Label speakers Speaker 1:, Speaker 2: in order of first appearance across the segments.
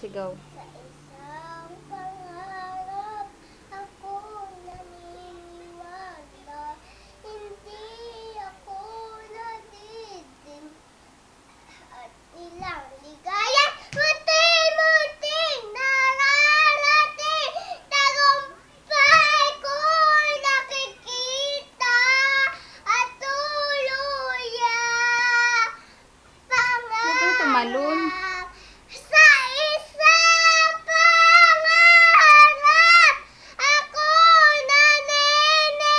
Speaker 1: sigaw.
Speaker 2: Sa isang pangarap ako naniniwala. Hindi ako nadidin at ilang ligaya. Muti-muting nararating. Tagumpay ko nakikita at tuluyan.
Speaker 1: Huwag kang tumalon.
Speaker 2: Sa isang pangarap ako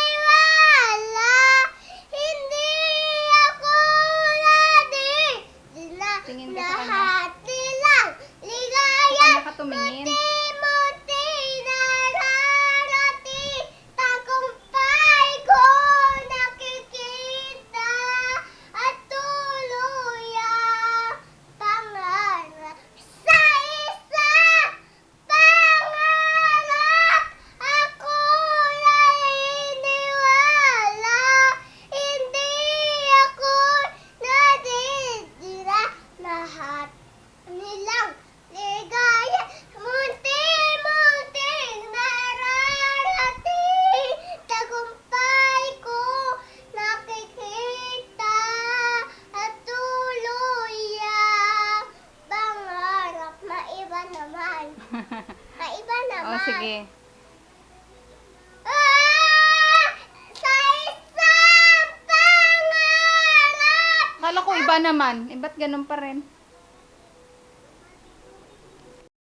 Speaker 2: naniniwala. Hindi ako
Speaker 1: Tingin ka sa kanya.
Speaker 2: lahat nilang ligaya.
Speaker 1: Sa kanya ka tumingin.
Speaker 2: Muti-muti nararating. Tagumpay ko nakikita at tuluyang pangarap. Sa isang pangarap ako naniniwala. Hindi ako nadidira. Lahat nilang ligaya. Munti-munting nararating. Tagumpay ko nakikita at tuluyang pangarap. Maiba naman. Maiba naman.
Speaker 1: O, sige.
Speaker 2: Sa isang pangarap
Speaker 1: Akala ko iba naman. Eh, ba't ganun pa rin?